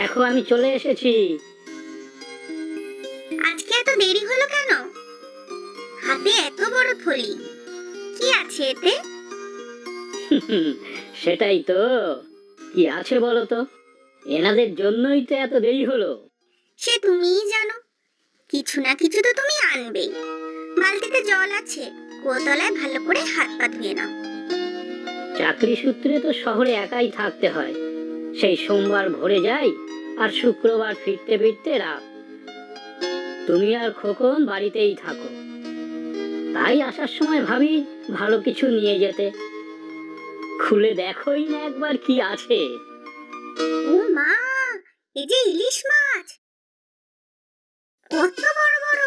দেখো আমি চলে এসেছি। আজকে এত দেরি হলো কেন? হাতে এত বড় থলি, কি আছে এতে? সেটাই তো, কি আছে বলো তো? এনাদের জন্যই তো এত দেরি হলো। সে তুমিই জানো, কিছু না কিছু তো তুমি আনবেই। বালতিতে জল আছে, কুয়োতলায় ভালো করে হাত পা ধুয়ে নাও। চাকরি সূত্রে তো শহরে একাই থাকতে হয়। সেই সোমবার ভোরে যাই আর শুক্রবার ফিরতে ফিরতে রাত। তুমি আর খোকন বাড়িতেই থাকো, তাই আসার সময় ভাবি ভালো কিছু নিয়ে যেতে। খুলে দেখোই না একবার কি আছে। ও মা, এই যে ইলিশ মাছ, কত বড় বড়!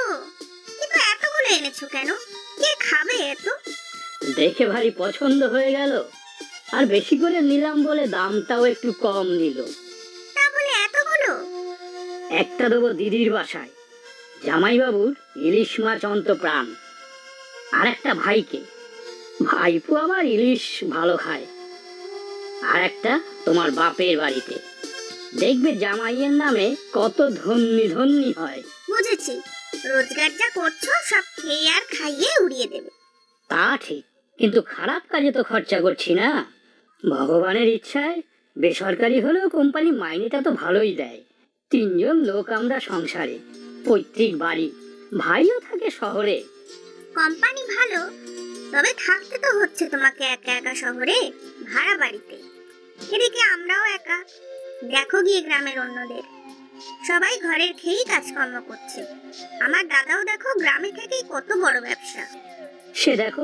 কিন্তু এতগুলো এনেছো কেন? কে খাবে এত? দেখে ভারী পছন্দ হয়ে গেল, আর বেশি করে নিলাম বলে দামটাও একটু কম নিল। তা বলে এতগুলো? একটা দেবো দিদির বাসায়, জামাইবাবুর ইলিশ মাছ অন্তপ্রাণ। আর একটা ভাইকে, ভাইপো আবার ইলিশ ভালো খায়। আর একটা তোমার বাপের বাড়িতে, দেখবে জামাইয়ের নামে কত ধন্যি ধন্যি হয়। বুঝেছি, রোজগার যা করছো সব খেয়ে আর খাইয়ে উড়িয়ে দেবে। তা ঠিক, কিন্তু খারাপ কাজে তো খরচা করছি না। ভগবানের ইচ্ছায় বেসরকারি হলেও কোম্পানি মাইনেটা তো ভালোই দেয়। 3 জন লোক আমরা সংসারে, পৈতৃক বাড়ি, ভাইও থাকে শহরে। কোম্পানি ভালো, তবে থাকতে তো হচ্ছে তোমাকে একা একা শহরে, ভাড়া বাড়িতে। এদিকে আমরাও একা। দেখো গিয়ে গ্রামের অন্যদের, সবাই ঘরের খেয়েই কাজকর্ম করছে। আমার দাদাও দেখো গ্রামে থেকেই কত বড় ব্যবসা। সে দেখো,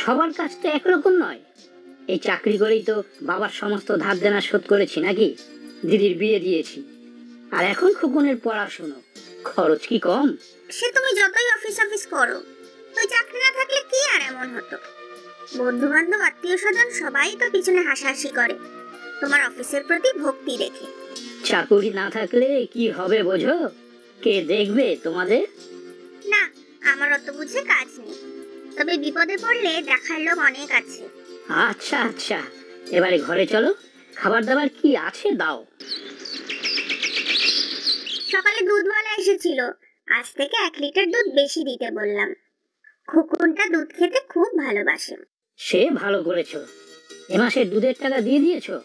সবার কাছ তো একরকম নয়। এই চাকরি করেই তো বাবার সমস্ত ধার দেনা শোধ করেছি নাকি, দিদির বিয়ে দিয়েছি, আর এখন খোকনের পড়াশুনো, খরচ কি কম? সে তুমি যতই অফিস করো, ওই চাকরি না থাকলে কি আর এমন হতো? বন্ধু বান্ধব আত্মীয় স্বজন সবাই তো পিছনে হাসাহাসি করে তোমার অফিসের প্রতি ভক্তি রেখে। চাকরি না থাকলে কি হবে বোঝো? কে দেখবে তোমাদের? না, আমার অত বুঝে কাজ নেই, তবে বিপদে পড়লে দেখার লোক অনেক আছে। আচ্ছা আচ্ছা, এবারে ঘরে চলো, খাবার দাবার কি আছে দাও। সকালে দুধওয়ালা এসেছিল, আজ থেকে 1 লিটার দুধ বেশি দিতে বললাম। খোকনটা দুধ খেতে খুব ভালোবাসে। সে ভালো করেছো। এ মাসের দুধের টাকা দিয়ে দিয়েছো?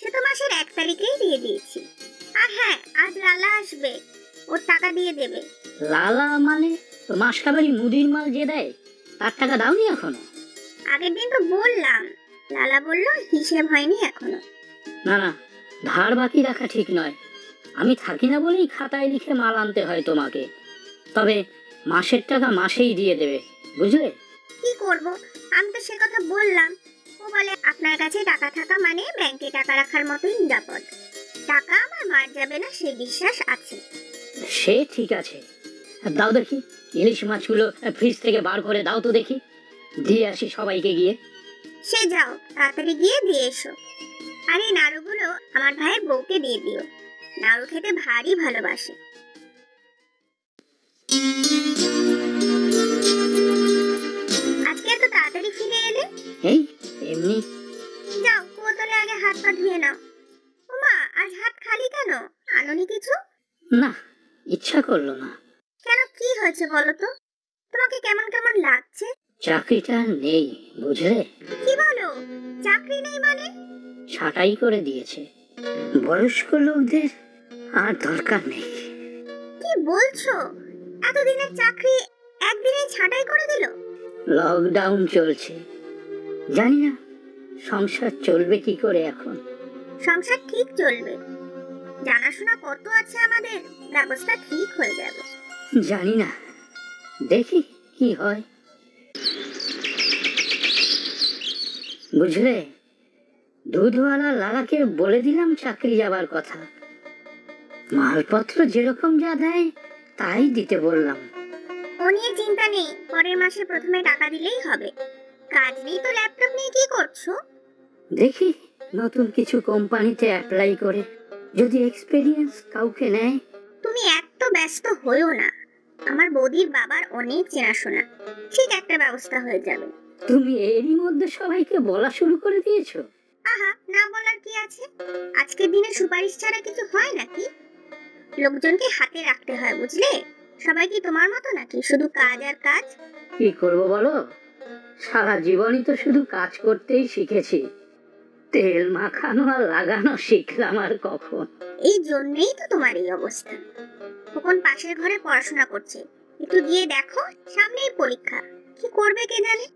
সে তো মাসের 1 তারিখেই দিয়ে দিয়েছি। আর হ্যাঁ, আজ লালা আসবে, ওর টাকা দিয়ে দেবে। লালা মানে মাসকাবারি মুদির মাল যে দেয়, তার টাকা দাওনি এখনো? আগের দিন তো বললাম, লালা বলল হিসেব হয়নি এখনো। না না, ধার বাকি রাখা ঠিক নয়। আমি থাকি না বলেই খাতায় লিখে মাল আনতে হয় তোমাকে। তবে মাসের টাকা মাসেই দিয়ে দেবে, বুঝলে? কি করব, আমি তো সে কথা বললাম। ও বলে আপনার কাছে টাকা থাকা মানে ব্যাংকে টাকা রাখার মতোই নিরাপদ। টাকা আমার মার যাবে না সে বিশ্বাস আছে। সে ঠিক আছে, দাও দেখি ইলিশ মাছগুলো ফ্রিজ থেকে বার করে দাও তো দেখি, দিয়ে আসি সবাইকে গিয়ে। সে যাও, তাড়াতাড়ি গিয়ে দিয়ে এসো। আর এই নাড়ুগুলো আমার ভাইয়ের বউকে দিয়ে দিও, নাড়ু খেতে ভারী ভালোবাসে। আজকে এত তাড়াতাড়ি ফিরে এলে? এই এমনি। যাও, কুয়োতলে আগে হাত পা ধুয়ে নাও। ওমা, আজ হাত খালি কেন? আনোনি কিছু? না, ইচ্ছা করলো না। কেন, কি হয়েছে বলো তো? তোমাকে কেমন কেমন লাগছে? চাকরিটা নেই, বুঝলে? কি বলো, চাকরি নেই মানে? ছাঁটাই করে দিয়েছে। বয়স্ক লোকদের আর দরকার নেই। কি বলছো? এতদিনের চাকরি একদিনে ছাঁটাই করে দিল? লকডাউন চলছে, জানি না সংসার চলবে কি করে এখন। সংসার ঠিক চলবে, জানাশোনা কত আছে আমাদের, ব্যবস্থা ঠিক হয়ে যাবে। জানি না, দেখি কি হয়। বুঝলে, দুধওয়ালা লালাকে বলে দিলাম চাকরি যাবার কথা। মালপত্র যেরকম যা দেয় তাই দিতে বললাম। ও নিয়ে চিন্তা নেই, পরের মাসে প্রথমে টাকা দিলেই হবে। কাজ নেই তো ল্যাপটপ নিয়ে কি করছো? দেখি নতুন কিছু কোম্পানিতে অ্যাপ্লাই করে, যদি এক্সপেরিয়েন্স কাউকে নেয়। তুমি এত ব্যস্ত হইও না, আমার বৌদির বাবার অনেক চেনাশোনা, ঠিক একটা ব্যবস্থা হয়ে যাবে। তুমি এরই মধ্যে সবাইকে বলা শুরু করে দিয়েছো? আহা, না বলার কি আছে? আজকের দিনে সুপারিশ ছাড়া কিছু হয় নাকি? লোকজনকে হাতে রাখতে হয়, বুঝলে? সবাই কি তোমার মতো নাকি, শুধু কাজ আর কাজ? কি করব বলো, সারা জীবনই তো শুধু কাজ করতেই শিখেছি, তেল মাখানো আর লাগানো শিখলাম আর কখন? এই জন্যই তো তোমার এই অবস্থা। খোকন পাশের ঘরে পড়াশোনা করছে, একটু গিয়ে দেখো, সামনেই পরীক্ষা, কি করবে কে জানে।